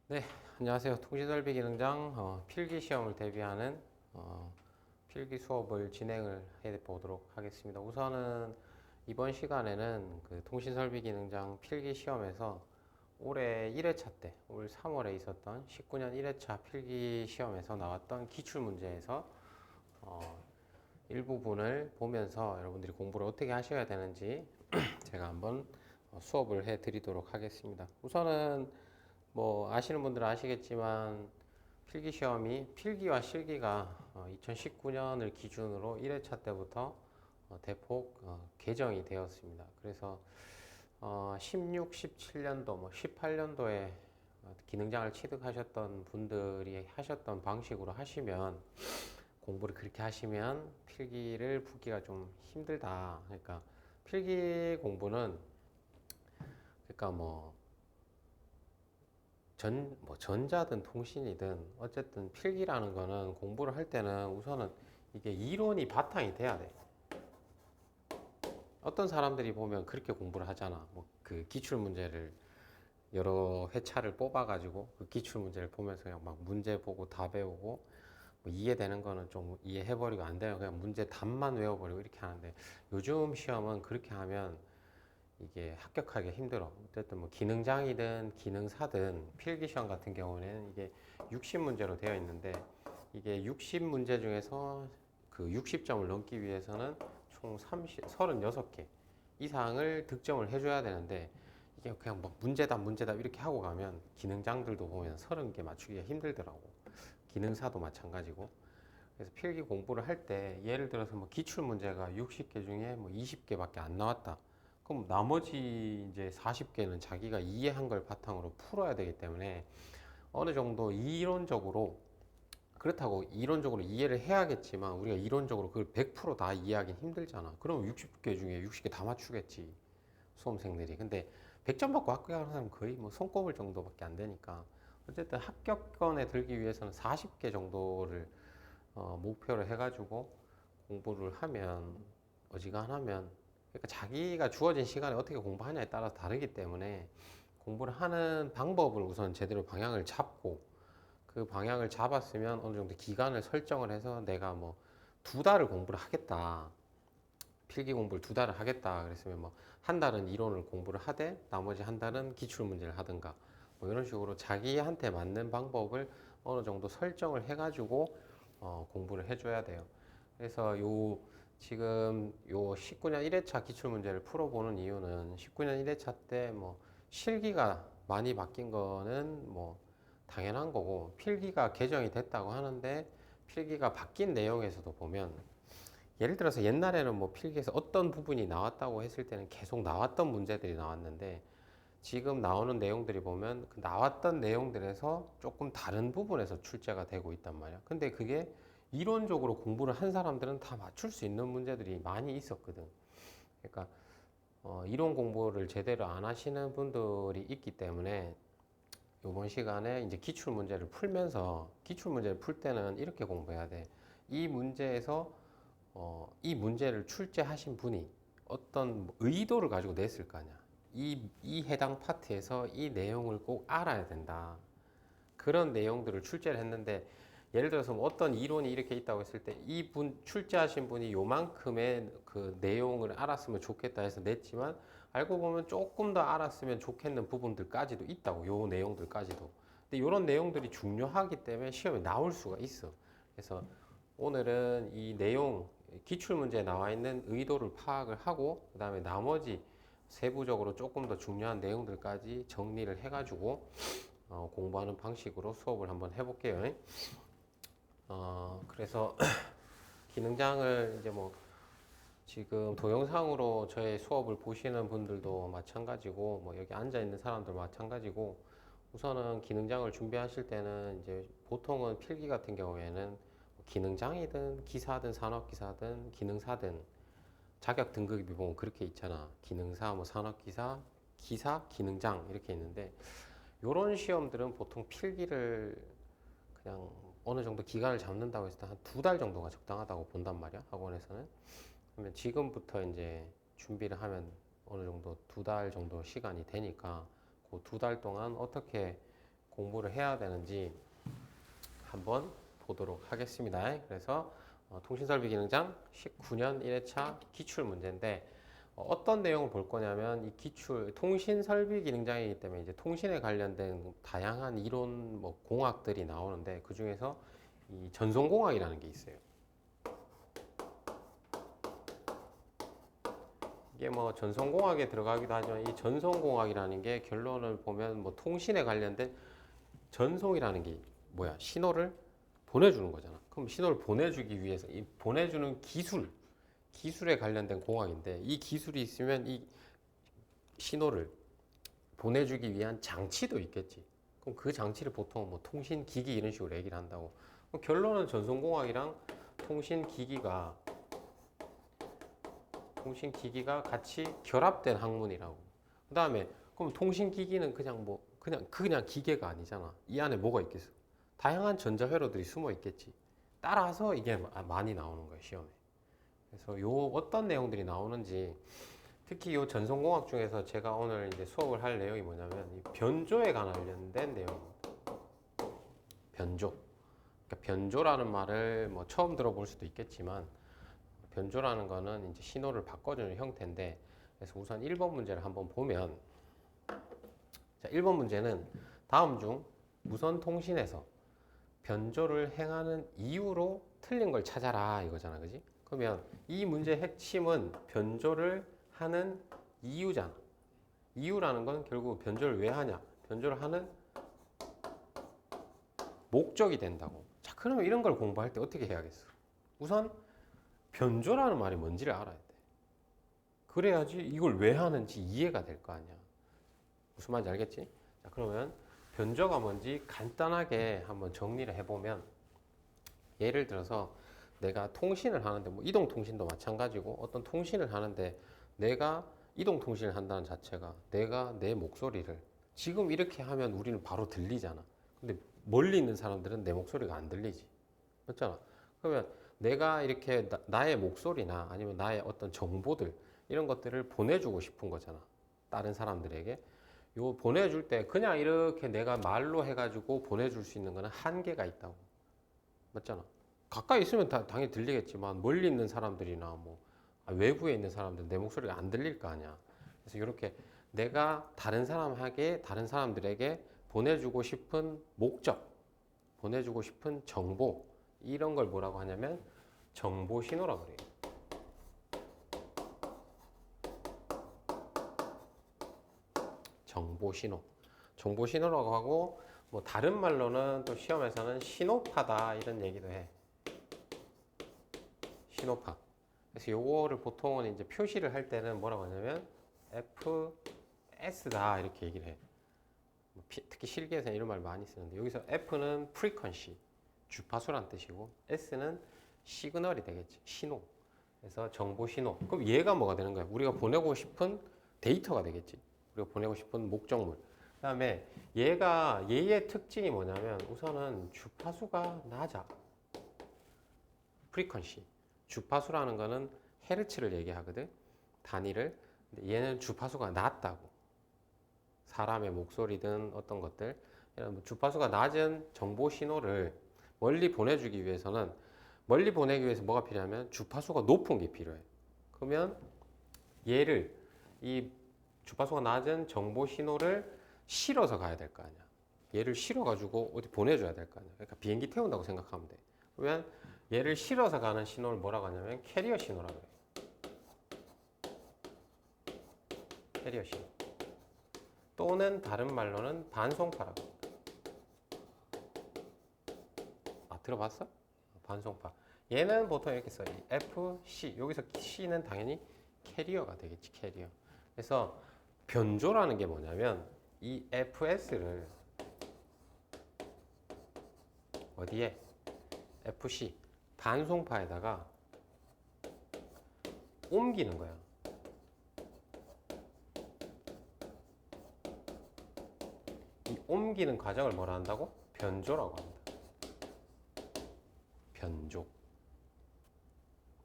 네, 안녕하세요. 통신설비 기능장 필기 시험을 대비하는 필기 수업을 진행을 해 보도록 하겠습니다. 우선은 이번 시간에는 그 통신설비 기능장 필기 시험에서 올해 1회차 때, 올 3월에 있었던 19년 1회차 필기 시험에서 나왔던 기출 문제에서 일부분을 보면서 여러분들이 공부를 어떻게 하셔야 되는지 제가 한번 수업을 해 드리도록 하겠습니다. 우선은 뭐 아시는 분들은 아시겠지만 필기 시험이 필기와 실기가 2019년을 기준으로 1회차 때부터 대폭 개정이 되었습니다. 그래서 16, 17년도, 뭐 18년도에 기능장을 취득하셨던 분들이 하셨던 방식으로 하시면 공부를 그렇게 하시면 필기를 풀기가 좀 힘들다. 그러니까 필기 공부는 그러니까 뭐 전자든 통신이든 어쨌든 필기라는 거는 공부를 할 때는 우선은 이게 이론이 바탕이 돼야 돼. 어떤 사람들이 보면 그렇게 공부를 하잖아. 뭐 그 기출 문제를 여러 회차를 뽑아가지고 그 기출 문제를 보면서 그냥 막 문제 보고 다 배우고 뭐 이해되는 거는 좀 이해해버리고 안 되면 그냥 문제 답만 외워버리고 이렇게 하는데 요즘 시험은 그렇게 하면 이게 합격하기가 힘들어. 어쨌든 뭐 기능장이든 기능사든 필기시험 같은 경우는 이게 60문제로 되어 있는데 이게 60문제 중에서 그 60점을 넘기 위해서는 총 36개 이상을 득점을 해줘야 되는데 이게 그냥 막 문제답 이렇게 하고 가면 기능장들도 보면 30개 맞추기가 힘들더라고. 기능사도 마찬가지고. 그래서 필기 공부를 할 때 예를 들어서 뭐 기출 문제가 60개 중에 뭐 20개밖에 안 나왔다. 그럼 나머지 이제 40개는 자기가 이해한 걸 바탕으로 풀어야 되기 때문에 어느 정도 이론적으로 그렇다고 이론적으로 이해를 해야겠지만 우리가 이론적으로 그걸 100%다 이해하기는 힘들잖아. 그럼 60개 중에 60개 다 맞추겠지. 수험생들이. 근데 100점 받고 합격하는 사람은 거의 뭐 손꼽을 정도밖에 안 되니까 어쨌든 합격권에 들기 위해서는 40개 정도를 목표를 해가지고 공부를 하면 어지간하면 그러니까 자기가 주어진 시간에 어떻게 공부하냐에 따라서 다르기 때문에 공부를 하는 방법을 우선 제대로 방향을 잡고 그 방향을 잡았으면 어느 정도 기간을 설정을 해서 내가 뭐 2달을 공부를 하겠다. 필기 공부를 2달을 하겠다. 그랬으면 뭐 한 달은 이론을 공부를 하되 나머지 한 달은 기출 문제를 하든가 뭐 이런 식으로 자기한테 맞는 방법을 어느 정도 설정을 해가지고 공부를 해줘야 돼요. 그래서 지금 요 19년 1회차 기출 문제를 풀어보는 이유는 19년 1회차 때 뭐 실기가 많이 바뀐 거는 뭐 당연한 거고 필기가 개정이 됐다고 하는데 필기가 바뀐 내용에서도 보면 예를 들어서 옛날에는 뭐 필기에서 어떤 부분이 나왔다고 했을 때는 계속 나왔던 문제들이 나왔는데 지금 나오는 내용들이 보면 그 나왔던 내용들에서 조금 다른 부분에서 출제가 되고 있단 말이야. 근데 그게 이론적으로 공부를 한 사람들은 다 맞출 수 있는 문제들이 많이 있었거든. 그러니까 이론 공부를 제대로 안 하시는 분들이 있기 때문에 이번 시간에 이제 기출 문제를 풀면서 기출 문제를 풀 때는 이렇게 공부해야 돼. 이 문제에서 이 문제를 출제하신 분이 어떤 의도를 가지고 냈을 거 아니야. 이 해당 파트에서 이 내용을 꼭 알아야 된다. 그런 내용들을 출제를 했는데 예를 들어서 뭐 어떤 이론이 이렇게 있다고 했을 때 이 분 출제하신 분이 요만큼의 그 내용을 알았으면 좋겠다 해서 냈지만 알고 보면 조금 더 알았으면 좋겠는 부분들까지도 있다고 요 내용들까지도 근데 이런 내용들이 중요하기 때문에 시험에 나올 수가 있어. 그래서 오늘은 이 내용 기출 문제에 나와 있는 의도를 파악을 하고 그 다음에 나머지 세부적으로 조금 더 중요한 내용들까지 정리를 해가지고 공부하는 방식으로 수업을 한번 해볼게요. 그래서 기능장을 이제 뭐 지금 동영상으로 저의 수업을 보시는 분들도 마찬가지고 뭐 여기 앉아 있는 사람들 마찬가지고 우선은 기능장을 준비하실 때는 이제 보통은 필기 같은 경우에는 기능장이든 기사든 산업기사든 기능사든 자격 등급이 보면 그렇게 있잖아. 기능사, 뭐 산업기사, 기사, 기능장 이렇게 있는데 이런 시험들은 보통 필기를 그냥 어느 정도 기간을 잡는다고 했을 때 한 2달 정도가 적당하다고 본단 말이야. 학원에서는. 그러면 지금부터 이제 준비를 하면 어느 정도 2달 정도 시간이 되니까 그 2달 동안 어떻게 공부를 해야 되는지 한번 보도록 하겠습니다. 그래서 통신설비기능장 19년 1회차 기출문제인데 어떤 내용을 볼 거냐면 이 기출 통신설비기능장이기 때문에 이제 통신에 관련된 다양한 이론 뭐 공학들이 나오는데 그 중에서 이 전송공학이라는 게 있어요. 이게 뭐 전송공학에 들어가기도 하지만 이 전송공학이라는 게 결론을 보면 뭐 통신에 관련된 전송이라는 게 뭐야? 신호를 보내주는 거잖아. 그럼 신호를 보내주기 위해서 이 보내주는 기술에 관련된 공학인데 이 기술이 있으면 이 신호를 보내주기 위한 장치도 있겠지. 그럼 그 장치를 보통 뭐 통신기기 이런 식으로 얘기를 한다고. 그럼 결론은 전송공학이랑 통신기기가 같이 결합된 학문이라고. 그 다음에 그럼 통신기기는 그냥 기계가 아니잖아. 이 안에 뭐가 있겠어? 다양한 전자회로들이 숨어 있겠지. 따라서 이게 많이 나오는 거야 시험에. 그래서 요 어떤 내용들이 나오는지 특히 요 전송공학 중에서 제가 오늘 이제 수업을 할 내용이 뭐냐면 이 변조에 관련된 내용입니다. 변조. 그러니까 변조라는 말을 뭐 처음 들어볼 수도 있겠지만 변조라는 거는 이제 신호를 바꿔주는 형태인데 그래서 우선 1번 문제를 한번 보면 자, 1번 문제는 다음 중 무선 통신에서 변조를 행하는 이유로 틀린 걸 찾아라 이거잖아, 그지? 그러면 이 문제의 핵심은 변조를 하는 이유잖아. 이유라는 건 결국 변조를 왜 하냐? 변조를 하는 목적이 된다고. 자, 그러면 이런 걸 공부할 때 어떻게 해야겠어? 우선 변조라는 말이 뭔지를 알아야 돼. 그래야지 이걸 왜 하는지 이해가 될 거 아니야. 무슨 말인지 알겠지? 자, 그러면 변조가 뭔지 간단하게 한번 정리를 해보면 예를 들어서 내가 통신을 하는데 뭐 이동통신도 마찬가지고 어떤 통신을 하는데 내가 이동통신을 한다는 자체가 내가 내 목소리를 지금 이렇게 하면 우리는 바로 들리잖아. 근데 멀리 있는 사람들은 내 목소리가 안 들리지. 맞잖아. 그러면 내가 이렇게 나의 목소리나 아니면 나의 어떤 정보들 이런 것들을 보내주고 싶은 거잖아. 다른 사람들에게. 요 보내줄 때 그냥 이렇게 내가 말로 해가지고 보내줄 수 있는 거는 한계가 있다고. 맞잖아. 가까이 있으면 당연히 들리겠지만 멀리 있는 사람들이나 뭐 외부에 있는 사람들 내 목소리가 안 들릴 거 아니야. 그래서 이렇게 내가 다른 사람들에게 보내주고 싶은 목적, 보내주고 싶은 정보 이런 걸 뭐라고 하냐면 정보 신호라고 그래요. 정보 신호. 정보 신호라고 하고 뭐 다른 말로는 또 시험에서는 신호파다 이런 얘기도 해. 신호파. 그래서 요거를 보통은 이제 표시를 할 때는 뭐라고 하냐면 FS다 이렇게 얘기를 해. 특히 실기에서는 이런 말 많이 쓰는데 여기서 F는 frequency, 주파수란 뜻이고 S는 시그널이 되겠지. 신호. 그래서 정보 신호. 그럼 얘가 뭐가 되는 거야? 우리가 보내고 싶은 데이터가 되겠지. 우리가 보내고 싶은 목적물. 그다음에 얘의 특징이 뭐냐면 우선은 주파수가 낮아. frequency. 주파수라는 거는 헤르츠를 얘기하거든. 단위를. 근데 얘는 주파수가 낮다고. 사람의 목소리든 어떤 것들. 이런 주파수가 낮은 정보 신호를 멀리 보내주기 위해서는 멀리 보내기 위해서 뭐가 필요하면 주파수가 높은 게 필요해. 그러면 이 주파수가 낮은 정보 신호를 실어서 가야 될 거 아니야. 얘를 실어가지고 어디 보내줘야 될 거 아니야. 그러니까 비행기 태운다고 생각하면 돼. 그러면 얘를 실어서 가는 신호를 뭐라고 하냐면 캐리어 신호라고 해요. 캐리어 신호. 또는 다른 말로는 반송파라고 합니다. 들어봤어? 반송파. 얘는 보통 이렇게 써. FC. 여기서 C는 당연히 캐리어가 되겠지. 캐리어. 그래서 변조라는 게 뭐냐면 이 FS를 어디에? FC. 반송파에다가 옮기는 거야. 이 옮기는 과정을 뭐라 한다고? 변조라고 합니다. 변조.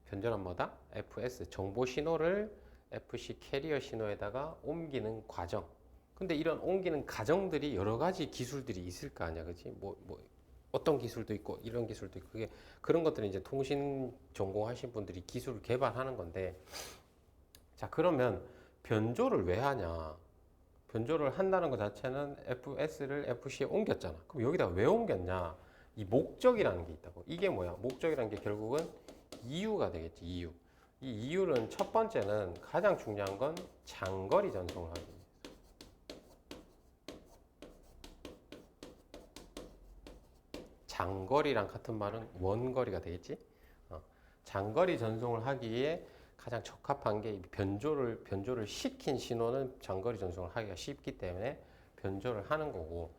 변조란 뭐다? FS 정보 신호를 FC 캐리어 신호에다가 옮기는 과정. 근데 이런 옮기는 과정들이 여러 가지 기술들이 있을 거 아니야, 그지? 뭐 어떤 기술도 있고 이런 기술도 있고 그게 그런 것들은 이제 통신 전공하신 분들이 기술을 개발하는 건데, 자 그러면 변조를 왜 하냐? 변조를 한다는 것 자체는 FS를 FC에 옮겼잖아. 그럼 여기다 왜 옮겼냐? 이 목적이라는 게 있다고. 이게 뭐야? 목적이라는 게 결국은 이유가 되겠지. 이유. 이 이유는 첫 번째는 가장 중요한 건 장거리 전송을 하기 위해서. 장거리랑 같은 말은 원거리가 되겠지. 장거리 전송을 하기에 가장 적합한 게 변조를 시킨 신호는 장거리 전송을 하기가 쉽기 때문에 변조를 하는 거고.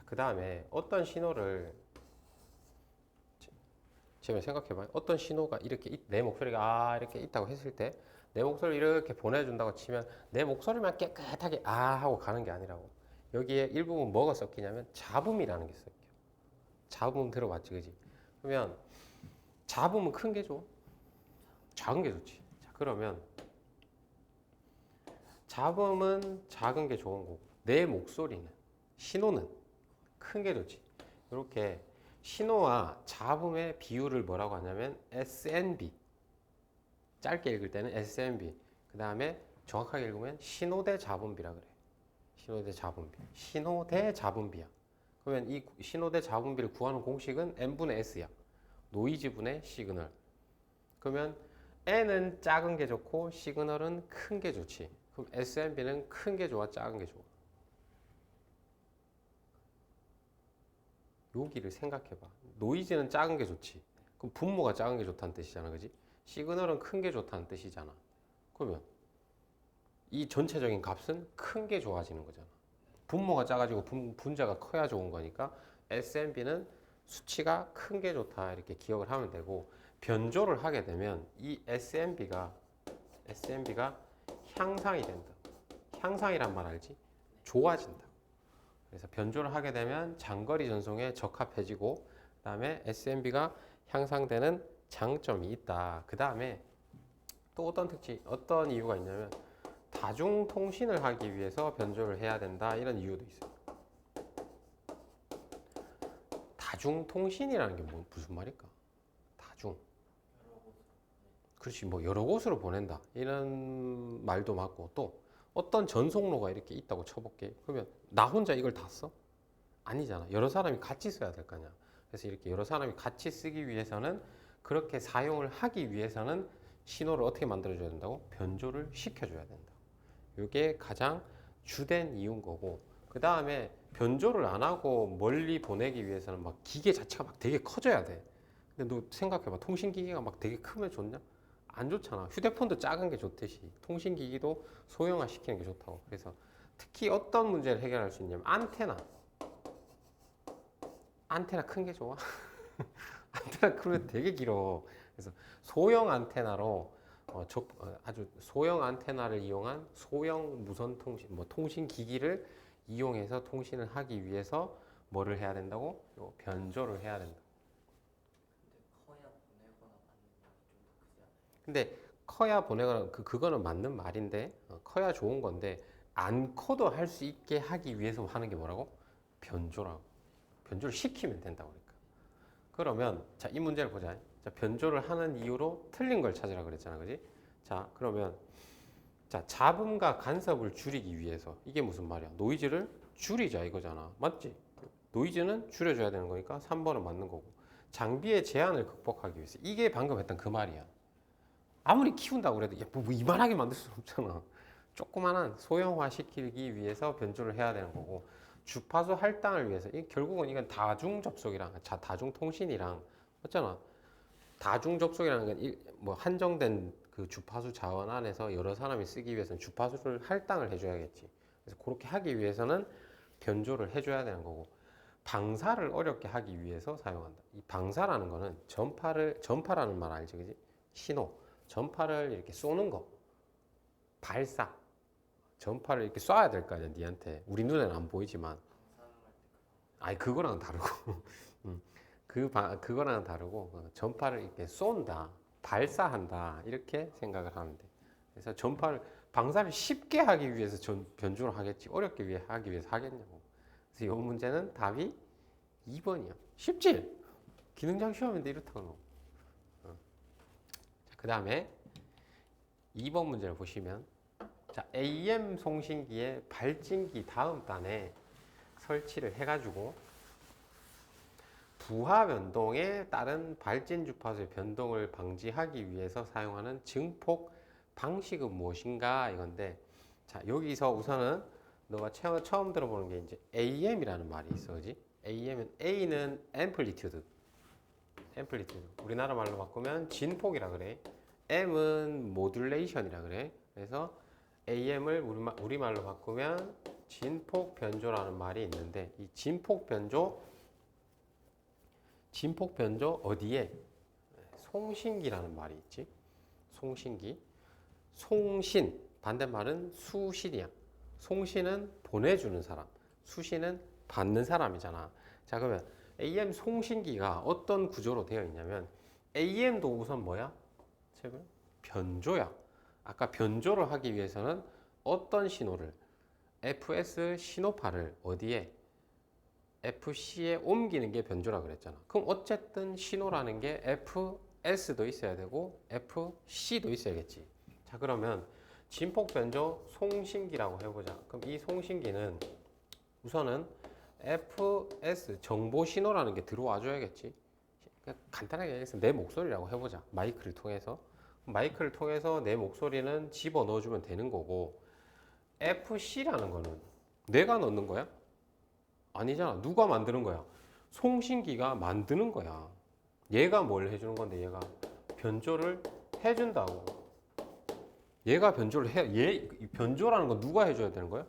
그 다음에 어떤 신호를 지금 생각해봐요. 어떤 신호가 이렇게 내 목소리가 이렇게 있다고 했을 때 내 목소리를 이렇게 보내준다고 치면 내 목소리만 깨끗하게 하고 가는 게 아니라고. 여기에 일부분 뭐가 섞이냐면 잡음이라는 게 섞여. 잡음 들어봤지, 그지? 그러면 잡음은 큰 게 좋아? 작은 게 좋지. 자, 그러면 잡음은 작은 게 좋은 거고 내 목소리는 신호는 큰 게 좋지. 이렇게 신호와 잡음의 비율을 뭐라고 하냐면 SNB. 짧게 읽을 때는 SNB. 그 다음에 정확하게 읽으면 신호대 잡음비라 그래. 신호대 잡음비. 신호대 잡음비야. 그러면 이 신호대 잡음비를 구하는 공식은 N분의 S야. 노이즈분의 시그널. 그러면 N은 작은 게 좋고 시그널은 큰 게 좋지. 그럼 SNB는 큰 게 좋아, 작은 게 좋아? 여기를 생각해봐. 노이즈는 작은 게 좋지. 그럼 분모가 작은 게 좋다는 뜻이잖아, 그지? 시그널은 큰 게 좋다는 뜻이잖아. 그러면 이 전체적인 값은 큰 게 좋아지는 거잖아. 분모가 작아지고 분자가 커야 좋은 거니까 SNB는 수치가 큰 게 좋다 이렇게 기억을 하면 되고, 변조를 하게 되면 이 SNB가 향상이 된다. 향상이란 말 알지? 좋아진다. 그래서 변조를 하게 되면 장거리 전송에 적합해지고, 그 다음에 SNB가 향상되는 장점이 있다. 그 다음에 또 어떤 이유가 있냐면 다중통신을 하기 위해서 변조를 해야 된다. 이런 이유도 있어요. 다중통신이라는 게 무슨 말일까? 다중. 그렇지, 뭐 여러 곳으로 보낸다. 이런 말도 맞고, 또 어떤 전송로가 이렇게 있다고 쳐볼게. 그러면 나 혼자 이걸 다 써? 아니잖아. 여러 사람이 같이 써야 될 거 아니야. 그래서 이렇게 여러 사람이 같이 쓰기 위해서는, 그렇게 사용을 하기 위해서는 신호를 어떻게 만들어줘야 된다고? 변조를 시켜줘야 된다. 이게 가장 주된 이유인 거고, 그 다음에 변조를 안 하고 멀리 보내기 위해서는 막 기계 자체가 막 되게 커져야 돼. 근데 너 생각해봐. 통신기기가 막 되게 크면 좋냐? 안 좋잖아. 휴대폰도 작은 게 좋듯이 통신기기도 소형화 시키는 게 좋다고. 그래서 특히 어떤 문제를 해결할 수 있냐면 안테나 큰 게 좋아. 안테나 크면 되게 길어. 그래서 소형 안테나로 아주 소형 안테나를 이용한 소형 무선 통신, 뭐 통신 기기를 이용해서 통신을 하기 위해서 뭐를 해야 된다고? 변조를 해야 된다. 근데 커야 보내거나 그거는 맞는 말인데, 커야 좋은 건데 안 커도 할 수 있게 하기 위해서 하는 게 뭐라고? 변조라고. 변조를 시키면 된다고. 그러니까. 그러면 자, 이 문제를 보자. 자, 변조를 하는 이유로 틀린 걸 찾으라 그랬잖아, 그지? 자, 그러면 자, 잡음과 간섭을 줄이기 위해서, 이게 무슨 말이야? 노이즈를 줄이자 이거잖아. 맞지? 노이즈는 줄여줘야 되는 거니까 3번은 맞는 거고, 장비의 제한을 극복하기 위해서, 이게 방금 했던 그 말이야. 아무리 키운다고 그래도 뭐 이만하게 만들 수는 없잖아. 조그만한 소형화 시키기 위해서 변조를 해야 되는 거고, 주파수 할당을 위해서, 결국은 이건 다중 접속이랑 다중 통신이랑 맞잖아. 다중 접속이라는 건 뭐 한정된 그 주파수 자원 안에서 여러 사람이 쓰기 위해서는 주파수를 할당을 해줘야겠지. 그래서 그렇게 하기 위해서는 변조를 해줘야 되는 거고, 방사를 어렵게 하기 위해서 사용한다. 이 방사라는 거는 전파라는 말 알지, 그지? 신호, 전파를 이렇게 쏘는 거, 발사. 전파를 이렇게 쏴야 될 거 아니야, 니한테. 우리 눈에는 안 보이지만. 아니, 그거랑 다르고. 그거랑 다르고, 전파를 이렇게 쏜다, 발사한다, 이렇게 생각을 하면 돼. 그래서 방사를 쉽게 하기 위해서 변조를 하겠지. 어렵게 하기 위해서 하겠냐고. 그래서 이 문제는 답이 2번이야. 쉽지? 기능장 시험인데 이렇다고. 그 다음에 2번 문제를 보시면, 자, AM 송신기의 발진기 다음 단에 설치를 해가지고 부하 변동에 따른 발진 주파수의 변동을 방지하기 위해서 사용하는 증폭 방식은 무엇인가 이건데, 자, 여기서 우선은 너가 처음 들어보는 게 이제 AM이라는 말이 있어, 그지? A는 앰플리튜드. 우리나라 말로 바꾸면 진폭이라 그래. M은 모듈레이션이라 그래. 그래서 AM을 우리말로 바꾸면 진폭 변조라는 말이 있는데, 이 진폭 변조 어디에? 송신기라는 말이 있지. 송신기. 송신, 반대말은 수신이야. 송신은 보내주는 사람, 수신은 받는 사람이잖아. 자, 그러면 AM 송신기가 어떤 구조로 되어 있냐면, AM도 우선 뭐야? 변조야. 아까 변조를 하기 위해서는 어떤 신호를, FS 신호파를 어디에? FC에 옮기는 게 변조라 그랬잖아. 그럼 어쨌든 신호라는 게 FS도 있어야 되고 FC도 있어야겠지. 자, 그러면 진폭 변조 송신기라고 해보자. 그럼 이 송신기는 우선은 FS 정보 신호라는 게 들어와 줘야겠지. 간단하게 얘기해서 내 목소리라고 해보자. 마이크를 통해서 내 목소리는 집어 넣어주면 되는 거고, FC라는 거는 내가 넣는 거야? 아니잖아. 누가 만드는 거야? 송신기가 만드는 거야. 얘가 뭘 해주는 건데, 얘가 변조를 해준다고. 얘가 변조를 해. 변조라는 건 누가 해줘야 되는 거야?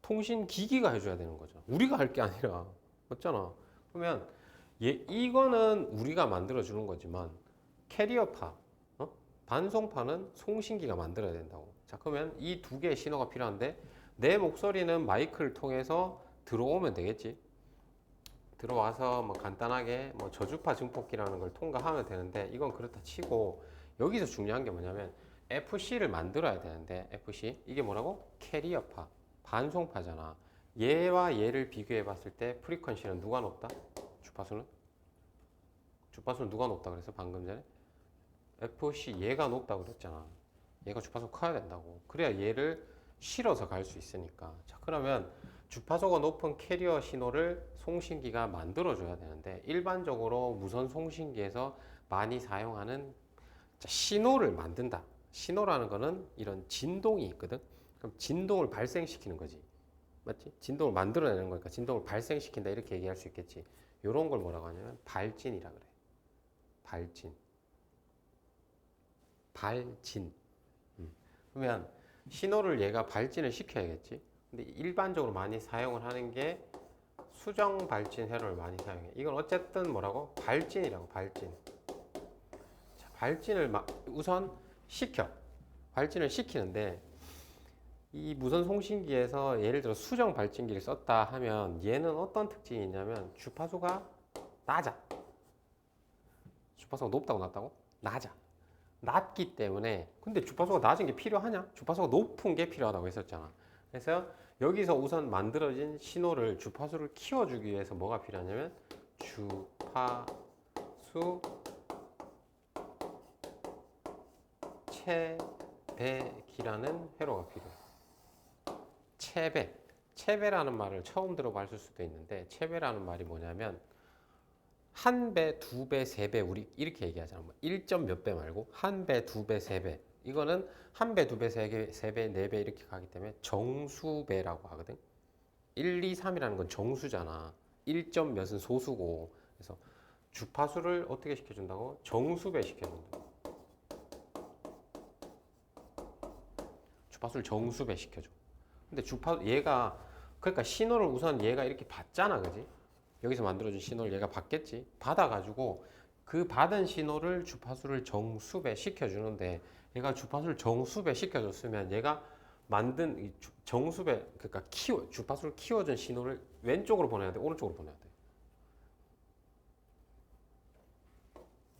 통신기기가 해줘야 되는 거죠. 우리가 할 게 아니라. 맞잖아. 그러면 이거는 우리가 만들어주는 거지만, 캐리어파, 반송파는 송신기가 만들어야 된다고. 자, 그러면 이 두 개의 신호가 필요한데, 내 목소리는 마이크를 통해서 들어오면 되겠지. 들어와서 뭐 간단하게 뭐 저주파 증폭기라는 걸 통과하면 되는데, 이건 그렇다 치고, 여기서 중요한 게 뭐냐면 FC를 만들어야 되는데, FC 이게 뭐라고? 캐리어파, 반송파잖아. 얘와 얘를 비교해 봤을 때 프리퀀시는 누가 높다? 주파수는 누가 높다 그래서 방금 전에 FC 얘가 높다고 그랬잖아. 얘가 주파수 커야 된다고. 그래야 얘를 실어서 갈 수 있으니까. 자, 그러면 주파수가 높은 캐리어 신호를 송신기가 만들어줘야 되는데, 일반적으로 무선 송신기에서 많이 사용하는 신호를 만든다. 신호라는 거는 이런 진동이 있거든. 그럼 진동을 발생시키는 거지. 맞지? 진동을 만들어내는 거니까 진동을 발생시킨다 이렇게 얘기할 수 있겠지. 이런 걸 뭐라고 하냐면 발진이라 그래. 발진. 그러면 신호를 얘가 발진을 시켜야겠지. 근데 일반적으로 많이 사용을 하는 게 수정 발진 회로를 많이 사용해. 이건 어쨌든 뭐라고? 발진이라고. 발진. 자, 발진을 우선 발진을 시키는데, 이 무선 송신기에서 예를 들어 수정 발진기를 썼다 하면 얘는 어떤 특징이 있냐면 주파수가 낮아. 주파수가 높다고 낮다고? 낮기 때문에. 근데 주파수가 낮은 게 필요하냐? 주파수가 높은 게 필요하다고 했었잖아. 그래서 여기서 우선 만들어진 신호를, 주파수를 키워주기 위해서 뭐가 필요하냐면 주파수 체배기라는 회로가 필요해. 체배라는 말을 처음 들어봤을 수도 있는데, 체배라는 말이 뭐냐면 한 배, 두 배, 세 배, 우리 이렇게 얘기하잖아. 1점 몇 배 말고 한 배, 두 배, 세 배. 이거는 한 배, 두 배, 세 배, 네 배 이렇게 가기 때문에 정수배라고 하거든. 1, 2, 3이라는 건 정수잖아. 1점 몇은 소수고. 그래서 주파수를 어떻게 시켜준다고? 정수배 시켜준다. 주파수를 정수배 시켜줘. 근데 얘가, 그러니까 신호를 우선 얘가 이렇게 받잖아, 그지? 여기서 만들어준 신호를 얘가 받겠지. 받아가지고 그 받은 신호를 주파수를 정수배 시켜주는데, 얘가 주파수를 정수배 시켜줬으면 얘가 만든 이 정수배, 그러니까 주파수를 키워준 신호를 왼쪽으로 보내야 돼, 오른쪽으로 보내야 돼.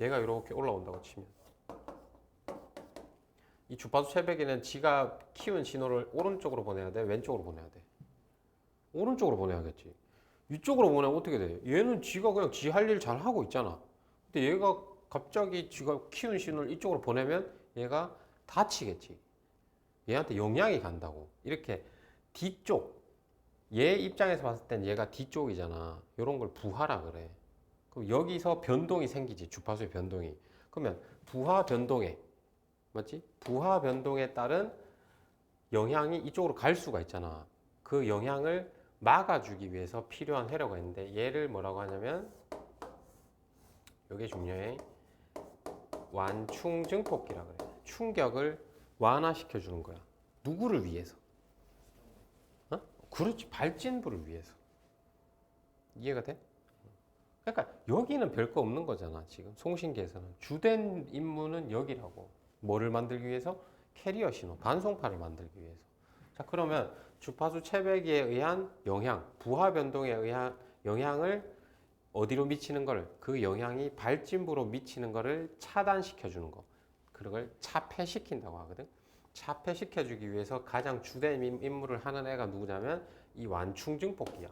얘가 이렇게 올라온다고 치면 이 주파수 체백에는 지가 키운 신호를 오른쪽으로 보내야 돼? 왼쪽으로 보내야 돼? 오른쪽으로 보내야겠지. 이쪽으로 보내면 어떻게 돼? 얘는 지가 그냥 지 할 일 잘 하고 있잖아. 근데 얘가 갑자기 지가 키운 신호를 이쪽으로 보내면 얘가 다치겠지. 얘한테 영향이 간다고. 이렇게 뒤쪽, 얘 입장에서 봤을 땐 얘가 뒤쪽이잖아. 이런 걸 부하라 그래. 그럼 여기서 변동이 생기지. 주파수의 변동이. 그러면 부하 변동에, 맞지? 부하 변동에 따른 영향이 이쪽으로 갈 수가 있잖아. 그 영향을 막아주기 위해서 필요한 회로가 있는데 얘를 뭐라고 하냐면 이게 중요해. 완충 증폭기라 그래. 충격을 완화시켜 주는 거야. 누구를 위해서? 어? 그렇지. 발진부를 위해서. 이해가 돼? 그러니까 여기는 별거 없는 거잖아. 지금 송신기에서는 주된 임무는 여기라고. 뭐를 만들기 위해서? 캐리어 신호, 반송파를 만들기 위해서. 자, 그러면 주파수 체배기에 의한 영향, 부하 변동에 의한 영향을 어디로 미치는 거를, 그 영향이 발진부로 미치는 거를 차단시켜 주는 거. 그걸 차폐시킨다고 하거든. 차폐시켜 주기 위해서 가장 주된 임무를 하는 애가 누구냐면 이 완충 증폭기야.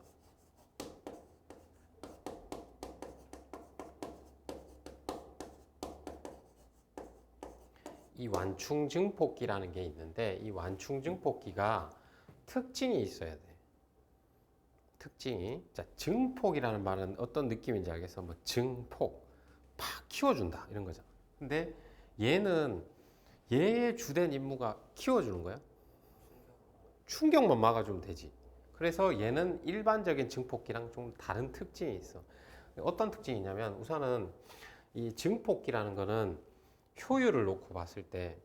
이 완충 증폭기라는 게 있는데 이 완충 증폭기가 특징이 있어야 돼. 특징이. 자, 증폭이라는 말은 어떤 느낌인지 알겠어? 뭐 증폭, 팍 키워준다 이런 거잖아. 근데 얘는 얘의 주된 임무가 키워주는 거야. 충격만 막아주면 되지. 그래서 얘는 일반적인 증폭기랑 좀 다른 특징이 있어. 어떤 특징이 있냐면 우선은 이 증폭기라는 거는 효율을 놓고 봤을 때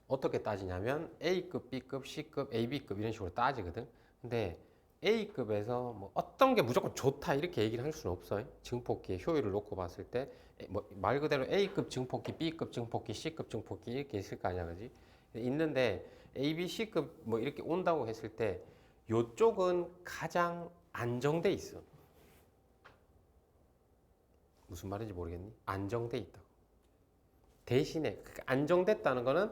어떻게 따지냐면 A급, B급, C급, AB급 이런 식으로 따지거든. 근데 A급에서 뭐 어떤 게 무조건 좋다 이렇게 얘기를 할 수는 없어요. 증폭기의 효율을 놓고 봤을 때 뭐 말 그대로 A급 증폭기, B급 증폭기, C급 증폭기 이렇게 있을 거 아니야, 그지? 있는데 A, B, C급 뭐 이렇게 온다고 했을 때 요쪽은 가장 안정돼 있어. 무슨 말인지 모르겠니? 안정돼 있다고. 대신에 안정됐다는 거는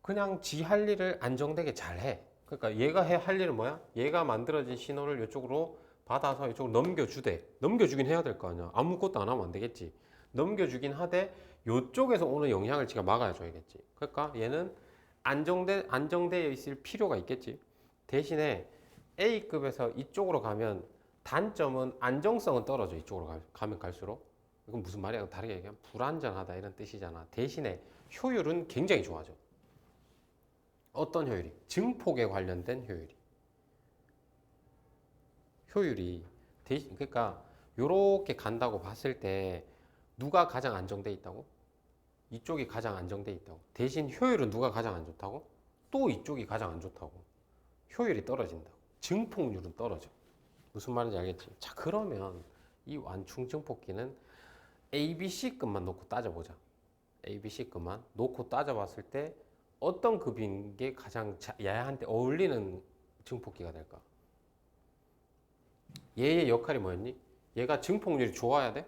그냥 지 할 일을 안정되게 잘해. 그러니까 얘가 할 일은 뭐야? 얘가 만들어진 신호를 이쪽으로 받아서 이쪽으로 넘겨주대. 넘겨주긴 해야 될 거 아니야. 아무것도 안 하면 안 되겠지. 넘겨주긴 하되 이쪽에서 오는 영향을 지가 막아줘야겠지. 그러니까 얘는 안정되어 있을 필요가 있겠지. 대신에 A급에서 이쪽으로 가면 단점은 안정성은 떨어져. 이쪽으로 가면 갈수록. 이건 무슨 말이야? 다르게 얘기하면 불안정하다 이런 뜻이잖아. 대신에 효율은 굉장히 좋아져. 어떤 효율이? 증폭에 관련된 효율이 그러니까 요렇게 간다고 봤을 때 누가 가장 안정돼 있다고? 이쪽이 가장 안정돼 있다고. 대신 효율은 누가 가장 안 좋다고? 또 이쪽이 가장 안 좋다고. 효율이 떨어진다고. 증폭률은 떨어져. 무슨 말인지 알겠지? 자, 그러면 이 완충 증폭기는 A, B, C급만 놓고 따져보자. A, B, C급만 놓고 따져봤을 때 어떤 급인 게 가장 얘한테 어울리는 증폭기가 될까? 얘의 역할이 뭐였니? 얘가 증폭률이 좋아야 돼?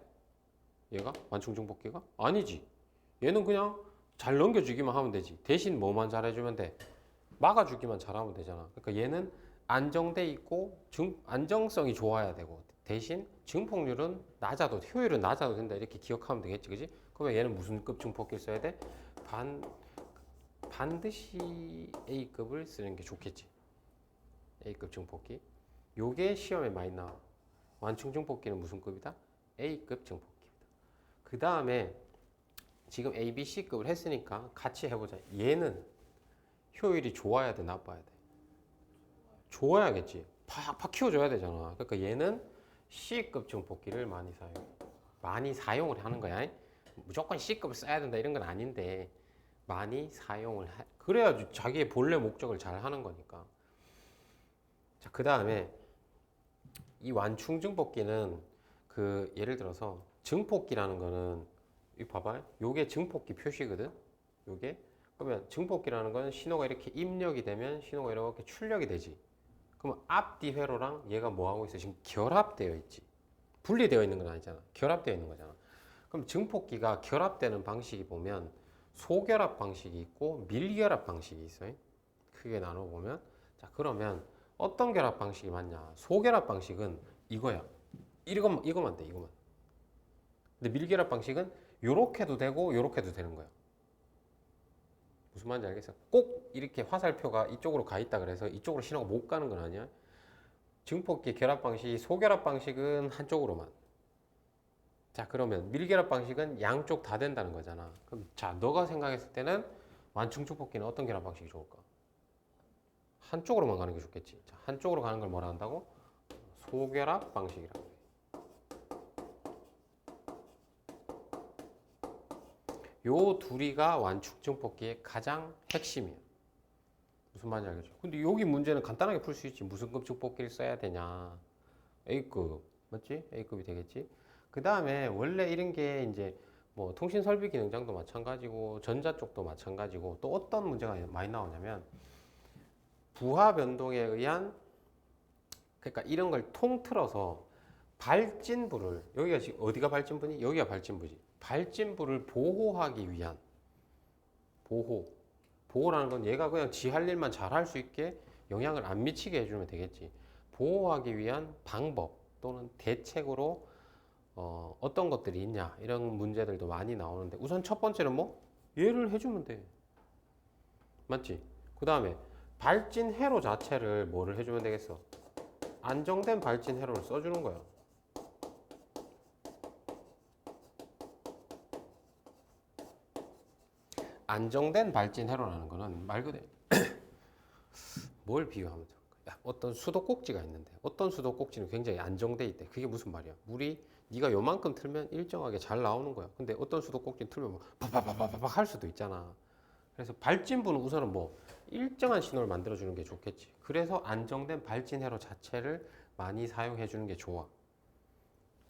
얘가? 완충 증폭기가? 아니지. 얘는 그냥 잘 넘겨주기만 하면 되지. 대신 뭐만 잘해주면 돼? 막아주기만 잘하면 되잖아. 그러니까 얘는 안정돼 있고 안정성이 좋아야 되고 대신 증폭률은 낮아도 효율은 낮아도 된다 이렇게 기억하면 되겠지, 그지? 그러면 얘는 무슨 급 증폭기를 써야 돼? 반드시 A급을 쓰는 게 좋겠지. A급 증폭기. 요게 시험에 많이 나와. 완충 증폭기는 무슨 급이다? A급 증폭기입니다. 그 다음에 지금 A, B, C급을 했으니까 같이 해보자. 얘는 효율이 좋아야 돼, 나빠야 돼? 좋아야겠지. 팍팍 키워줘야 되잖아. 그러니까 얘는 C급 증폭기를 많이 사용을 하는 거야. 무조건 C급을 써야 된다 이런 건 아닌데 많이 사용을 그래야지 자기의 본래 목적을 잘 하는 거니까. 자, 그 다음에 이 완충 증폭기는 그 예를 들어서 증폭기라는 거는 이 봐봐요. 요게 증폭기 표시거든. 요게 그러면 증폭기라는 거는 신호가 이렇게 입력이 되면 신호가 이렇게 출력이 되지. 그러면 앞뒤 회로랑 얘가 뭐 하고 있어? 지금 결합되어 있지. 분리되어 있는 건 아니잖아. 결합되어 있는 거잖아. 그럼 증폭기가 결합되는 방식이 보면 소결합 방식이 있고 밀결합 방식이 있어요. 크게 나눠보면. 자, 그러면 어떤 결합 방식이 맞냐? 소결합 방식은 이거야. 이거만 돼, 이거만. 근데 밀결합 방식은 요렇게도 되고 요렇게도 되는 거야. 무슨 말인지 알겠어? 꼭 이렇게 화살표가 이쪽으로 가 있다 그래서 이쪽으로 신호가 못 가는 건 아니야. 증폭기 결합 방식, 소결합 방식은 한쪽으로만. 자, 그러면 밀결합 방식은 양쪽 다 된다는 거잖아. 그럼 자, 너가 생각했을 때는 완충 증폭기는 어떤 결합 방식이 좋을까? 한쪽으로만 가는 게 좋겠지. 자, 한쪽으로 가는 걸 뭐라 한다고? 소결합 방식이라고 해. 요 둘이가 완충 증폭기의 가장 핵심이야. 무슨 말인지 알겠죠? 근데 여기 문제는 간단하게 풀 수 있지. 무슨 급 증폭기를 써야 되냐? A급, 맞지? A급이 되겠지. 그 다음에 원래 이런 게 이제 뭐 통신 설비 기능장도 마찬가지고 전자 쪽도 마찬가지고 또 어떤 문제가 많이 나오냐면 부하 변동에 의한, 그러니까 이런 걸 통틀어서 발진부를, 여기가 지금 어디가 발진부니? 여기가 발진부지. 발진부를 보호하기 위한, 보호라는 건 얘가 그냥 지 할 일만 잘 할 수 있게 영향을 안 미치게 해주면 되겠지. 보호하기 위한 방법 또는 대책으로 어떤 것들이 있냐, 이런 문제들도 많이 나오는데, 우선 첫 번째는 뭐? 얘를 해주면 돼. 맞지? 그 다음에 발진 회로 자체를 뭐를 해주면 되겠어? 안정된 발진 회로를 써주는 거야. 안정된 발진 회로라는 거는 말 그대로 뭘 비유하면 좋을까? 야, 어떤 수도꼭지가 있는데 어떤 수도꼭지는 굉장히 안정돼 있대. 그게 무슨 말이야? 물이 네가 요만큼 틀면 일정하게 잘 나오는 거야. 근데 어떤 수도꼭지는 틀면 뭐 파파파파파 할 수도 있잖아. 그래서 발진부는 우선은 뭐 일정한 신호를 만들어주는 게 좋겠지. 그래서 안정된 발진 회로 자체를 많이 사용해 주는 게 좋아.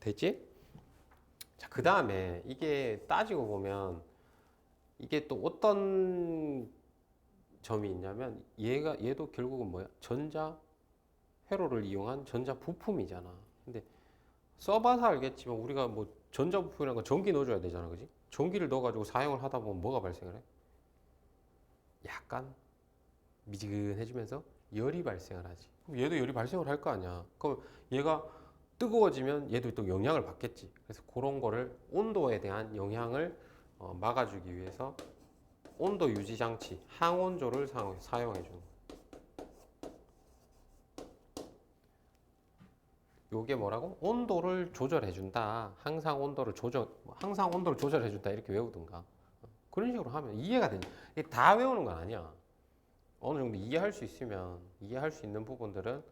됐지? 자, 그 다음에 이게 따지고 보면 이게 또 어떤 점이 있냐면 얘도 결국은 뭐야? 전자 회로를 이용한 전자 부품이잖아. 근데 써봐서 알겠지만 우리가 뭐 전자 부품이라는 건 전기 넣어줘야 되잖아, 그지? 전기를 넣어가지고 사용을 하다 보면 뭐가 발생을 해? 약간 미지근해지면서 열이 발생을 하지. 그럼 얘도 열이 발생을 할 거 아니야. 그럼 얘가 뜨거워지면 얘도 또 영향을 받겠지. 그래서 그런 거를 온도에 대한 영향을 막아주기 위해서 온도 유지 장치, 항온조를 사용해 주는 거예요. 요게 뭐라고? 온도를 조절해 준다. 항상 온도를 조절해 준다. 이렇게 외우든가. 그런 식으로 하면 이해가 되냐. 다 외우는 건 아니야. 어느 정도 이해할 수 있으면, 이해할 수 있는 부분들은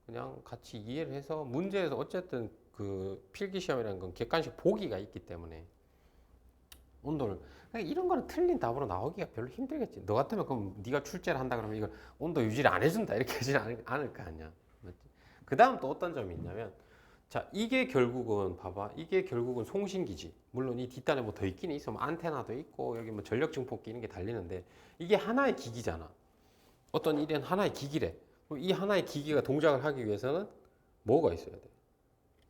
그냥 같이 이해를 해서 문제에서 어쨌든 그 필기 시험이라는 건 객관식 보기가 있기 때문에 온도를, 이런 거는 틀린 답으로 나오기가 별로 힘들겠지. 너 같으면 그럼 네가 출제를 한다 그러면 이걸 온도 유지를 안 해준다 이렇게 하지 않을 거 아니야. 맞지? 그 다음 또 어떤 점이 있냐면, 자, 이게 결국은 봐봐, 이게 결국은 송신기지. 물론 이 뒷단에 뭐 더 있긴 있어. 뭐 안테나도 있고 여기 뭐 전력 증폭기 이런 게 달리는데 이게 하나의 기기잖아. 어떤 일은 하나의 기기래. 그럼 이 하나의 기기가 동작을 하기 위해서는 뭐가 있어야 돼?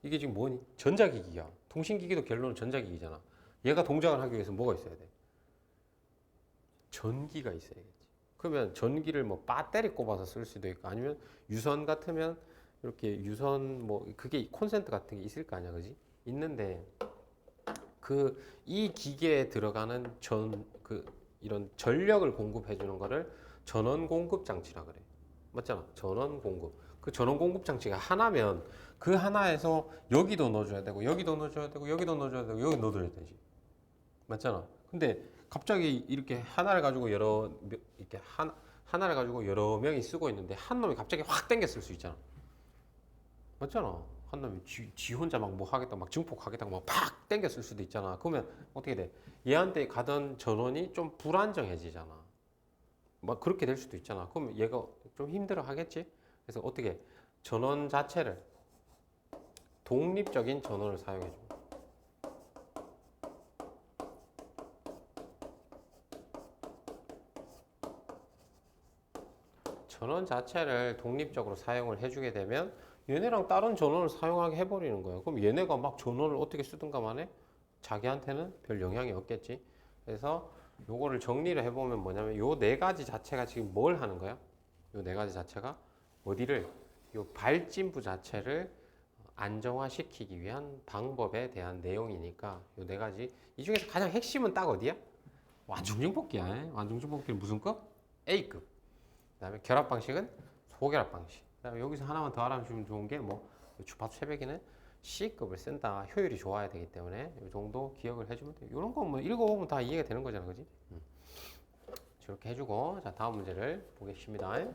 이게 지금 뭐니? 전자기기야. 통신기기도 결론은 전자기기잖아. 얘가 동작을 하기 위해서 뭐가 있어야 돼? 전기가 있어야겠지. 그러면 전기를 뭐 배터리 꼽아서 쓸 수도 있고, 아니면 유선 같으면 이렇게 유선 뭐 그게 콘센트 같은 게 있을 거 아니야, 그지? 있는데 그 이 기계에 들어가는 이런 전력을 공급해 주는 거를 전원 공급 장치라 그래. 맞잖아. 전원 공급. 그 전원 공급 장치가 하나면 그 하나에서 여기도 넣어줘야 되고 여기도 넣어줘야 되고 여기도 넣어줘야 되고 여기 넣어줘야 되지. 맞잖아. 근데 갑자기 이렇게 하나를 가지고 하나를 가지고 여러 명이 쓰고 있는데 한 놈이 갑자기 확 당겨 쓸 수 있잖아. 맞잖아. 한 놈이 지 혼자 막 뭐 하겠다, 막 증폭하겠다고 막 팍 당겨 쓸 수도 있잖아. 그러면 어떻게 돼? 얘한테 가던 전원이 좀 불안정해지잖아. 막 그렇게 될 수도 있잖아. 그럼 얘가 좀 힘들어 하겠지? 그래서 어떻게 전원 자체를 독립적인 전원을 사용해 줘. 전원 자체를 독립적으로 사용을 해주게 되면 얘네랑 다른 전원을 사용하게 해버리는 거야. 그럼 얘네가 막 전원을 어떻게 쓰든가 만에 자기한테는 별 영향이 없겠지. 그래서 요거를 정리를 해보면 뭐냐면 요 네 가지 자체가 지금 뭘 하는 거야? 요 네 가지 자체가 어디를 요 발진부 자체를 안정화시키기 위한 방법에 대한 내용이니까 요 네 가지 이 중에서 가장 핵심은 딱 어디야? 완중증복기야. 완중증복기는 무슨 급? A급. 그다음에 결합 방식은 소결합 방식. 그다음에 여기서 하나만 더 알아주면 좋은 게 뭐 주파수 채배기는 C급을 쓴다. 효율이 좋아야 되기 때문에 이 정도 기억을 해주면 돼. 이런 거 뭐 읽어보면 다 이해가 되는 거잖아, 그지? 저렇게 해주고 자 다음 문제를 보겠습니다.